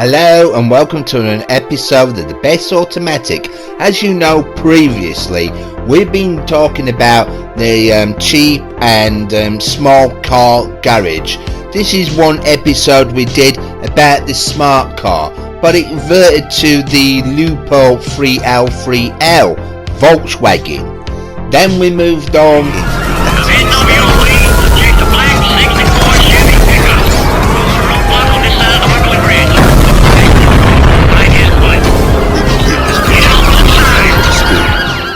Hello and welcome to an episode of the Best Automatic. As you know, previously we've been talking about the cheap and small car garage. This is one episode we did about the smart car, but it reverted to the Lupo 3L3L Volkswagen. Then we moved on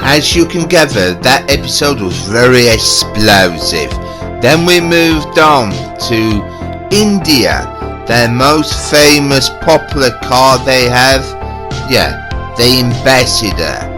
As you can gather, that episode was very explosive. Then we moved on to India. Their most famous popular car they have, the Ambassador.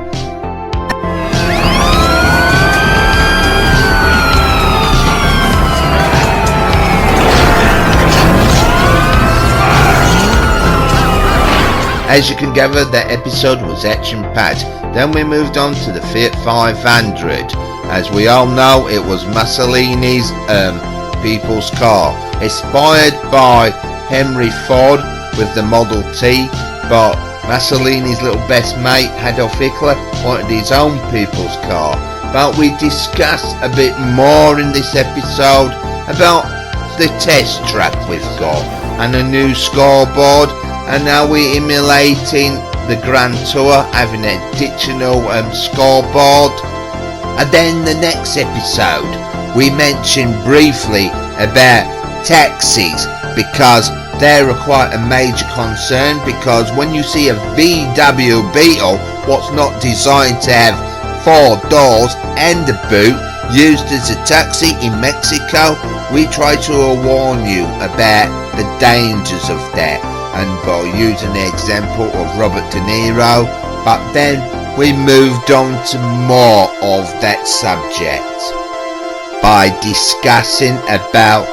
As you can gather, that episode was action-packed. Then we moved on to the Fiat 500. As we all know, it was Mussolini's people's car, inspired by Henry Ford with the Model T, but Mussolini's little best mate, Adolf Hitler, wanted his own people's car. But we discussed a bit more in this episode about the test track we've got and a new scoreboard, and now we're emulating the Grand Tour, having an additional scoreboard. And then the next episode we mentioned briefly about taxis, because they're quite a major concern, because when you see a VW Beetle, what's not designed to have 4 doors and a boot, used as a taxi in Mexico, we try to warn you about the dangers of that, and by using the example of Robert De Niro. But then we moved on to more of that subject by discussing about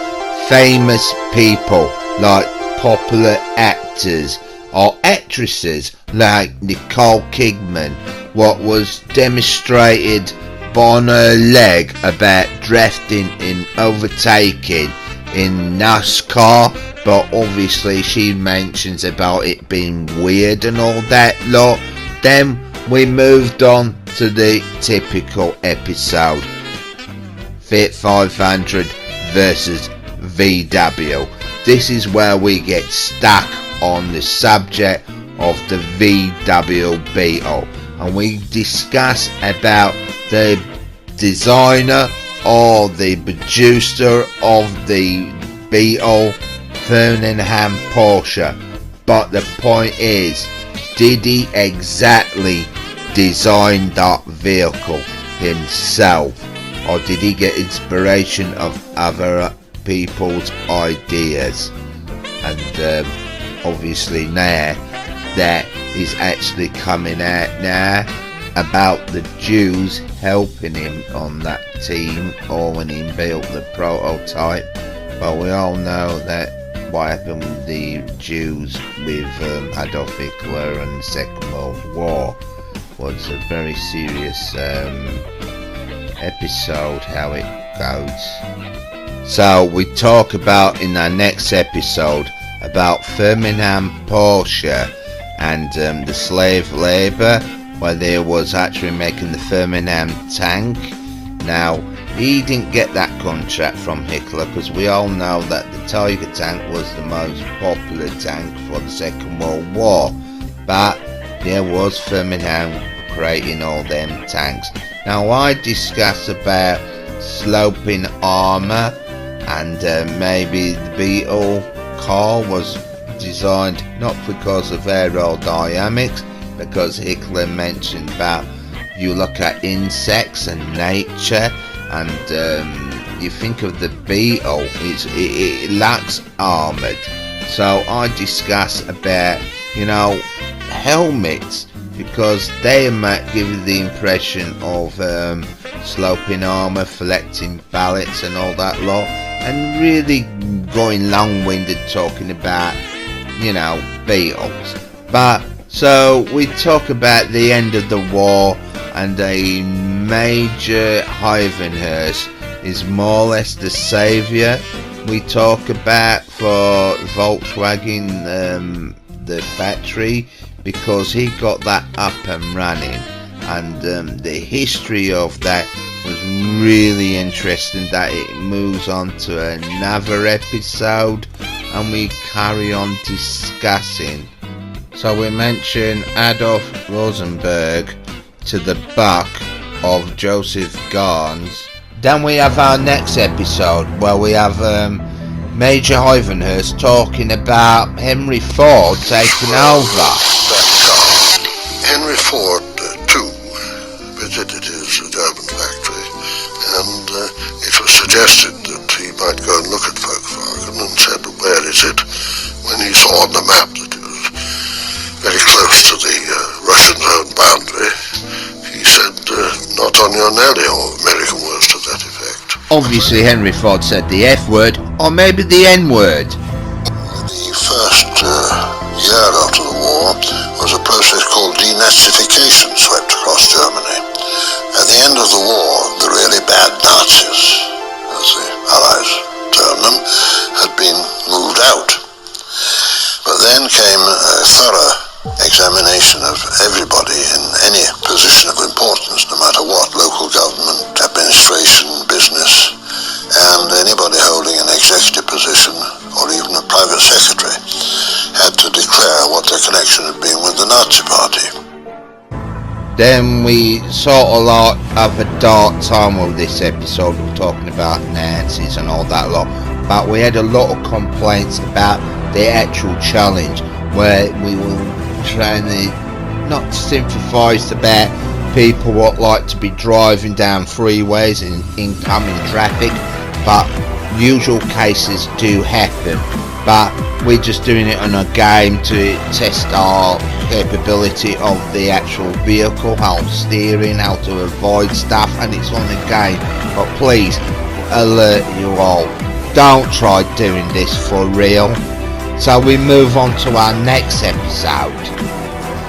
famous people like popular actors or actresses like Nicole Kidman, what was demonstrated on her leg about drafting in overtaking in NASCAR, but obviously she mentions about it being weird and all that lot. Then we moved on to the typical episode, Fiat 500 versus VW. This is where we get stuck on the subject of the VW Beetle, and we discuss about the designer or the producer of the Beetle, Ferdinand Porsche. But the point is, did he exactly design that vehicle himself, or did he get inspiration of other people's ideas? And obviously now that is actually coming out now about the Jews helping him on that team, or when he built the prototype. But we all know that what happened with the Jews with Adolf Hitler and the Second World War was a very serious episode, how it goes. So we talk about in our next episode about Ferdinand Porsche and the slave labour, where they was actually making the Ferdinand tank. Now, he didn't get that contract from Hitler, because we all know that the Tiger tank was the most popular tank for the Second World War. But there was Ferdinand creating all them tanks. Now, I discuss about sloping armour, and maybe the Beetle car was designed not because of aerodynamics, because Hitler mentioned about you look at insects and nature, and you think of the Beetle, it lacks armoured. So I discuss about, helmets, because they might give you the impression of sloping armour, collecting ballots and all that lot, and really going long-winded talking about, Beetles. But so we talk about the end of the war, and a major Havenhurst is more or less the saviour. We talk about for Volkswagen the factory, because he got that up and running, and the history of that was really interesting, that it moves on to another episode and we carry on discussing. So we mention Adolf Rosenberg to the buck of Joseph Garnes. Then we have our next episode where we have Major Ivanhurst talking about Henry Ford taking over. Henry Ford too visited his German factory, and it was suggested that he might go and look at Volkswagen, and said, "Where is it?" When he saw on the map that it was very close to the Russian zone boundary, he said, "Not on your Nelly," or American words to that effect. Obviously Henry Ford said the F word, or maybe the N word. The first year after the war was a process called denazification swept across Germany. At the end of the war, the really bad Nazis, as the Allies termed them, had been moved out. But then came a thorough examination of everybody in any position of importance, no matter what, local government, administration, business, and anybody holding an executive position or even a private secretary had to declare what their connection had been with the Nazi Party. Then we sort of like have a dark time with this episode. We're talking about Nazis and all that lot, but we had a lot of complaints about the actual challenge, where we were trying to not sympathise about people what like to be driving down freeways in incoming traffic, but usual cases do happen. But we're just doing it on a game to test our capability of the actual vehicle, how steering, how to avoid stuff, and it's on a game. But please, alert you all, don't try doing this for real. So we move on to our next episode.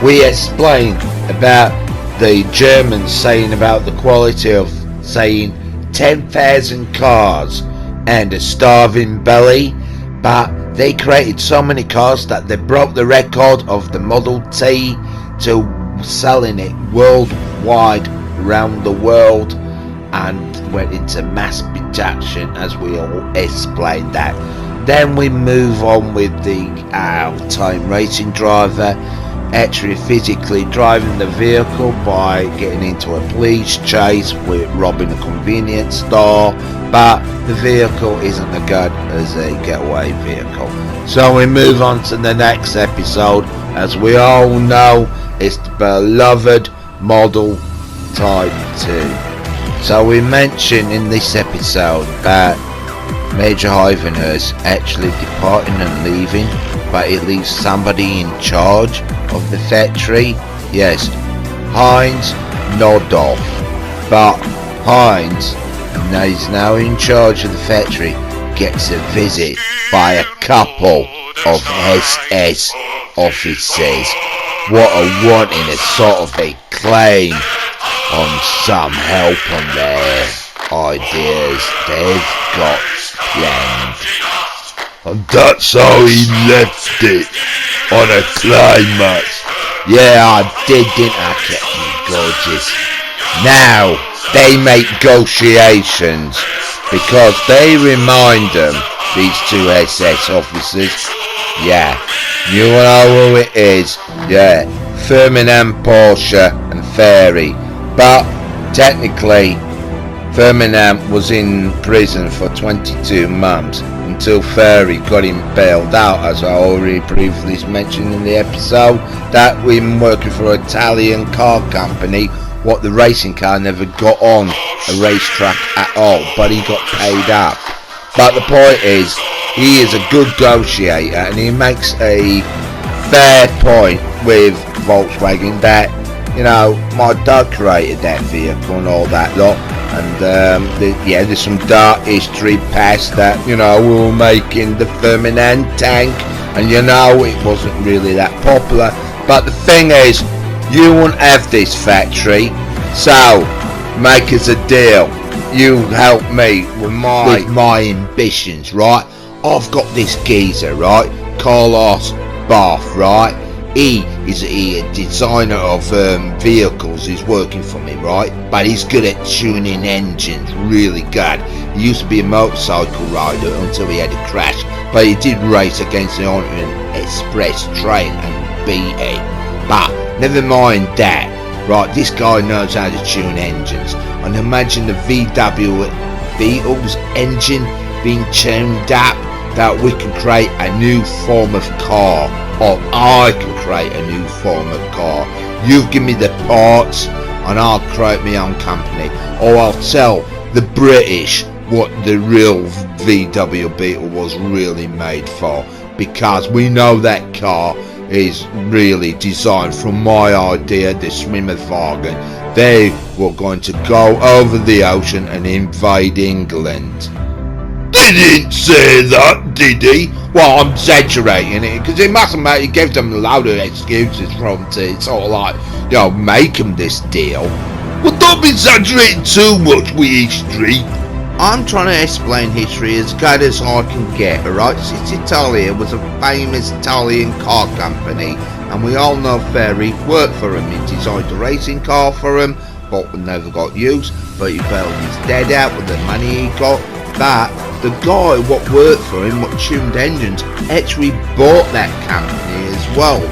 We explain about the Germans saying about the quality of saying 10,000 cars and a starving belly, but they created so many cars that they broke the record of the Model T to selling it worldwide around the world, and went into mass production, as we all explained that. Then we move on with the time racing driver actually physically driving the vehicle by getting into a police chase with robbing a convenience store, but the vehicle isn't as good as a getaway vehicle. So we move on to the next episode. As we all know, it's the beloved Model Type 2. So we mentioned in this episode that Major Ivanhurst actually departing and leaving, but it leaves somebody in charge of the factory. Yes, Heinz Nodolf. But Heinz, he's now in charge of the factory, gets a visit by a couple of SS officers. What a wanting a sort of a claim on some help on their ideas they've got planned. And that's how he left it, on a climax. Yeah, I did, didn't I, Captain Gorgeous? Now, they make negotiations, because they remind them, these two SS officers, yeah, you know who it is, yeah, Ferdinand Porsche and Ferry. But technically, Ferdinand was in prison for 22 months until Ferry got him bailed out, as I already briefly mentioned in the episode, that we've been working for an Italian car company, what the racing car never got on a racetrack at all, but he got paid up. But the point is, he is a good negotiator, and he makes a fair point with Volkswagen that, you know, my dad created that vehicle and all that lot, and there's some dark history past that, you know, we were making the Ferdinand tank, and you know, it wasn't really that popular. But the thing is, you won't have this factory, so make us a deal. You help me with my ambitions, right? I've got this geezer, right, Carlos Bath, right? He is a designer of vehicles. He's working for me, right? But he's good at tuning engines, really good. He used to be a motorcycle rider until he had a crash, but he did race against the Orient Express train and beat it. But never mind that, right? This guy knows how to tune engines. And imagine the VW Beetle's engine being tuned up, that we can create a new form of car, or I can create a new form of car. You give me the parts and I'll create my own company, or I'll tell the British what the real VW Beetle was really made for, because we know that car is really designed from my idea, the Swimmerwagen. They were going to go over the ocean and invade England. He didn't say that, did he? Well, I'm exaggerating it, because it mustn't matter. He gave them a load of excuses from to sort of like, make them this deal. Well, don't be exaggerating too much with history. I'm trying to explain history as good as I can get, alright? Italia was a famous Italian car company, and we all know Ferry worked for him. He designed a racing car for him, but never got used, but he bailed his dad out with the money he got. But the guy what worked for him, what tuned engines, actually bought that company as well.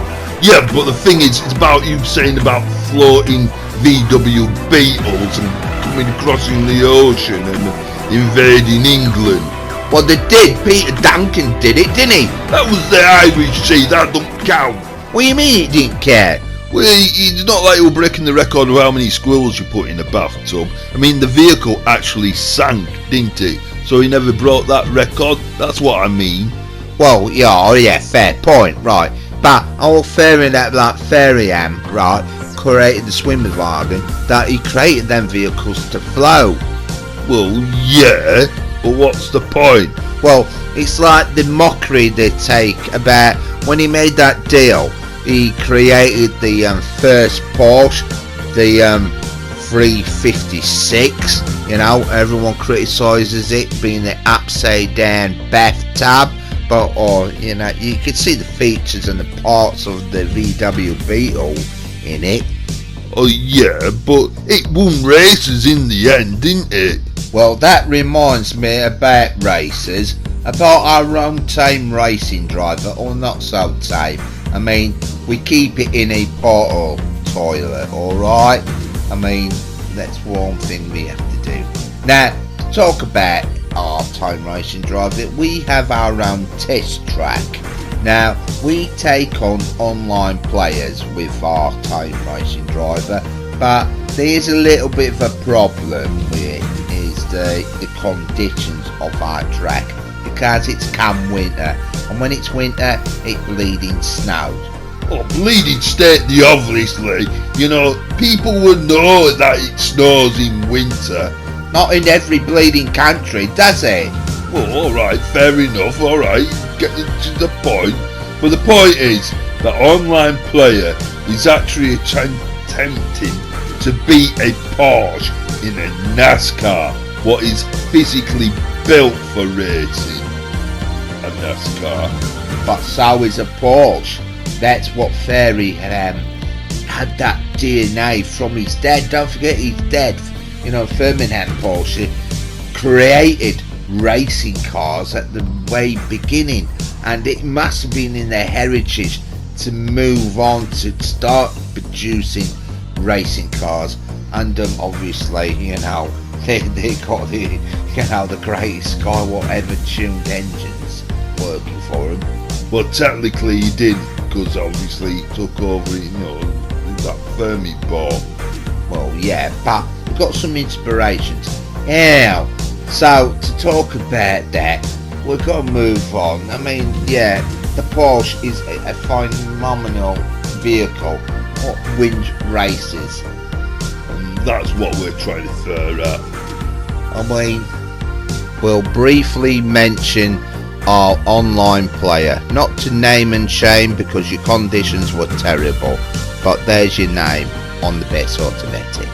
Yeah, but the thing is, it's about you saying about floating VW Beetles and crossing the ocean and invading England. Well, they did. Peter Duncan did it, didn't he? That was the Irish Sea. That don't count. What do you mean it didn't count? Well, it's not like you were breaking the record of how many squirrels you put in the bathtub. I mean, the vehicle actually sank, didn't it? So he never broke that record. That's what I mean. Well, yeah, fair point, right. But all fair in that, like Ferryham, right, created the Swimmerwagen, that he created them vehicles to float. Well, yeah, but what's the point? Well, it's like the mockery they take about when he made that deal. He created the first Porsche, the 356. Everyone criticises it being the upside down bathtub, but you can see the features and the parts of the VW Beetle in it. Oh yeah, but it won races in the end, didn't it? Well, that reminds me about races, about our own tame racing driver, or not so tame. I mean, we keep it in a portal toilet, alright? I mean, that's one thing we have to do. Now, to talk about our tame racing driver, we have our own test track. Now, we take on online players with our tame racing driver, but there's a little bit of a problem with it, is the conditions of our track, because it's come winter, and when it's winter, it bleeding snows. Oh, bleeding state, obviously. People would know that it snows in winter. Not in every bleeding country, does it? Well, alright, fair enough, alright, get to the point. But the point is, the online player is actually attempting to beat a Porsche in a NASCAR, what is physically built for racing. A NASCAR. But so is a Porsche. That's what Ferry had that DNA from his dad. Don't forget his dad, Ferdinand Porsche, created racing cars at the way beginning, and it must have been in their heritage to move on to start producing racing cars. And obviously, they got the greatest guy whatever tuned engines working for him. Well, technically he did, because obviously he took over, that firm he bought. Well, yeah, but we've got some inspirations. Yeah, so to talk about that, we've got to move on. I mean, yeah, the Porsche is a phenomenal vehicle what wins races. And that's what we're trying to throw at. I mean, we'll briefly mention our online player, not to name and shame because your conditions were terrible, but there's your name on the best automatic.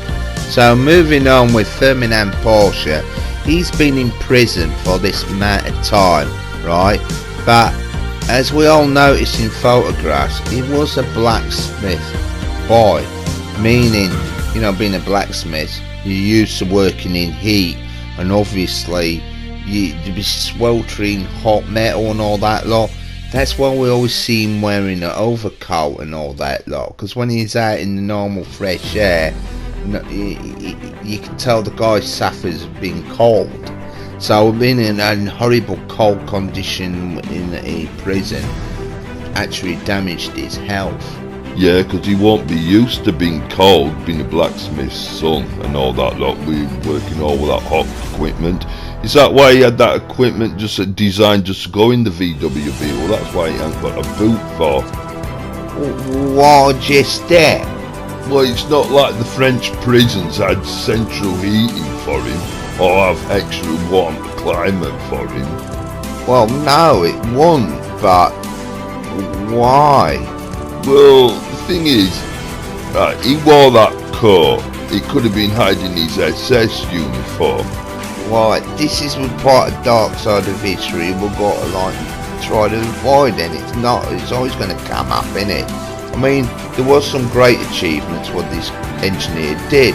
So moving on with Ferdinand Porsche, he's been in prison for this amount of time, right? But As we all noticed in photographs, he was a blacksmith boy, meaning, being a blacksmith, you're used to working in heat, and obviously you'd be sweltering hot metal and all that lot. That's why we always see him wearing an overcoat and all that lot, because when he's out in the normal fresh air, you can tell the guy suffers being cold. So being in a horrible cold condition in a prison actually damaged his health. Yeah, because he won't be used to being cold, being a blacksmith's son and all that lot, working all with that hot equipment. Is that why he had that equipment just designed just to go in the VWB? Well, that's why he hasn't got a boot for. What just there? Well, it's not like the French prisons had central heating for him, or have extra warm climate for him. Well, no, it won't, but why? Well, the thing is, he wore that coat. He could have been hiding his SS uniform. Right, this is part of dark side of history we've got to try to avoid, and it's always going to come up, innit? I mean, there was some great achievements what this engineer did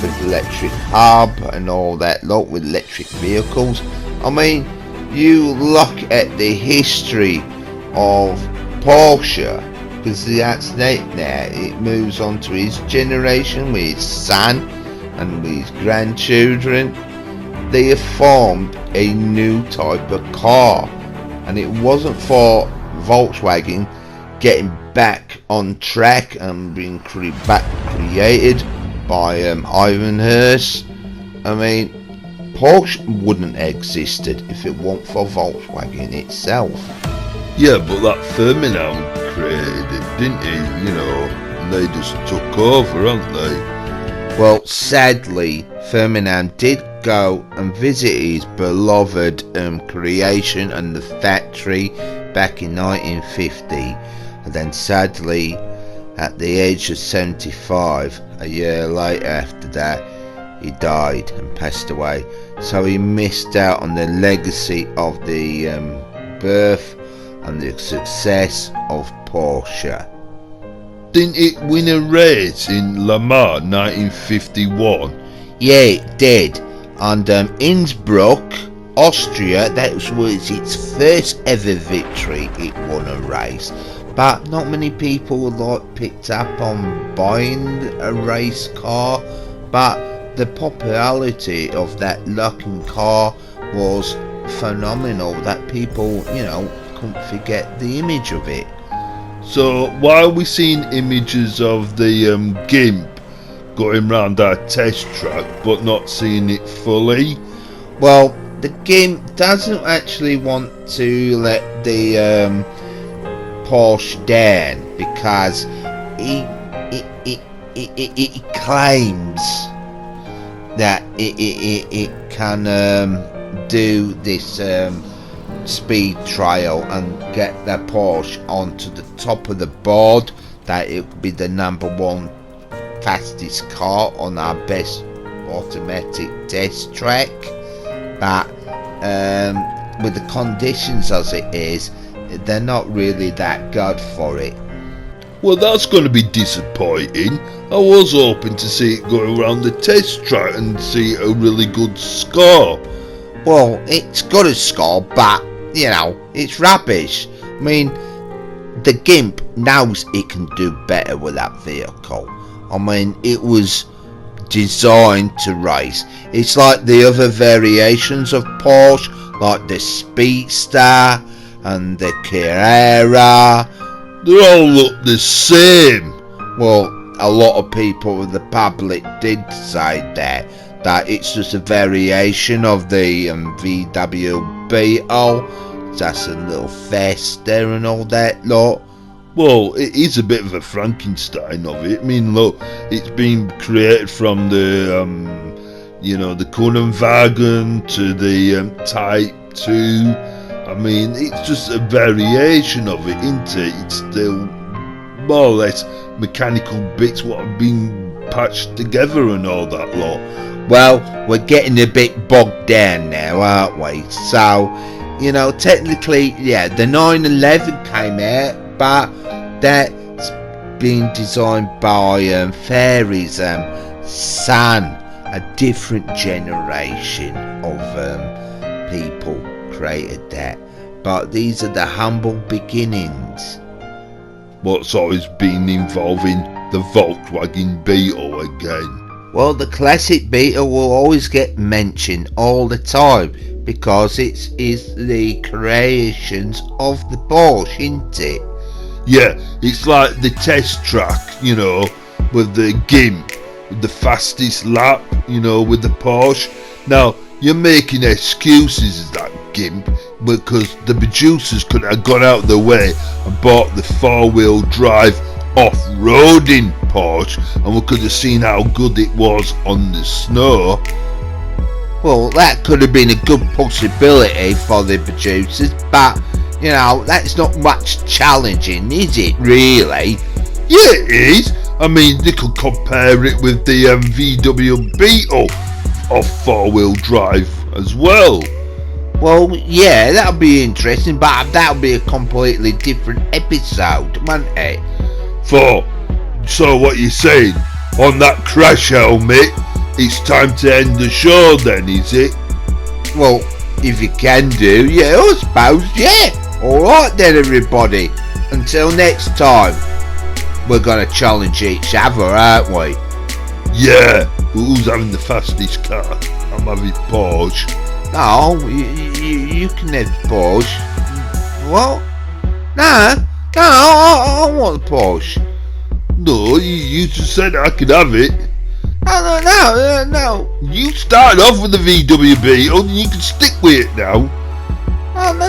with electric hub and all that lot, with electric vehicles. I mean, you look at the history of Porsche, because that's it now. It moves on to his generation with his son and with his grandchildren. They have formed a new type of car, and it wasn't for Volkswagen getting back on track and being created by Ivan Hurst. I mean, Porsche wouldn't have existed if it weren't for Volkswagen itself. Yeah, but that Ferdinand created it, didn't he? And they just took over, haven't they? Well, sadly, Ferdinand did go and visit his beloved creation and the factory back in 1950, and then sadly, at the age of 75, a year later after that, he died and passed away. So he missed out on the legacy of the birth and the success of Porsche. Didn't it win a race in Le Mans 1951? Yeah, it did. And Innsbruck, Austria, that was its first ever victory. It won a race. But not many people picked up on buying a race car. But the popularity of that looking car was phenomenal, that people, couldn't forget the image of it. So why are we seeing images of the GIMP going round our test track but not seeing it fully? Well, the GIMP doesn't actually want to let the Porsche down, because he claims that it can do this speed trial and get the Porsche onto the top of the board, that it would be the #1 fastest car on our best automatic test track. But with the conditions as it is, they're not really that good for it. Well, that's going to be disappointing. I was hoping to see it go around the test track and see a really good score. Well, it's got a score, but it's rubbish. I mean, the GIMP knows it can do better with that vehicle. I mean, it was designed to race. It's like the other variations of Porsche, like the Speedster and the Carrera. They all look the same. Well, a lot of people in the public did say that it's just a variation of the VW Beetle, just a little faster and all that lot. Well, it is a bit of a Frankenstein of it. I mean, look, it's been created from the the Kundenwagen to the Type 2. I mean, it's just a variation of it, isn't it? It's still more or less mechanical bits what have been patched together and all that lot. Well, we're getting a bit bogged down now, aren't we? So, You know, technically, yeah, the 911 came out, but that's been designed by Fairy's son, a different generation of people created that. But these are the humble beginnings. What's always been involving the Volkswagen Beetle again? Well, the classic Beetle will always get mentioned all the time because it is the creations of the Porsche, isn't it? Yeah, it's like the test track, you know, with the GIMP, with the fastest lap, you know, with the Porsche. Now, you're making excuses as that GIMP because the producers could have gone out of the way and bought the four-wheel drive off-roading Porsche, and we could have seen how good it was on the snow. Well, that could have been a good possibility for the producers, but, you know, that's not much challenging, is it, really? Yeah, it is. I mean, they could compare it with the VW Beetle off four-wheel drive as well. Well, yeah, that'll be interesting, but that'll be a completely different episode, won't it? So what you're saying, on that crash helmet, it's time to end the show then, is it? Well, if you can do, yeah, I suppose, yeah. Alright then, everybody. Until next time, we're gonna challenge each other, aren't we? Yeah, who's having the fastest car? I'm having Porsche. No, you can have Porsche. What? No, I want the Porsche. No, you just said I could have it. No. You started off with the VW Beetle and you can stick with it now. Oh, no,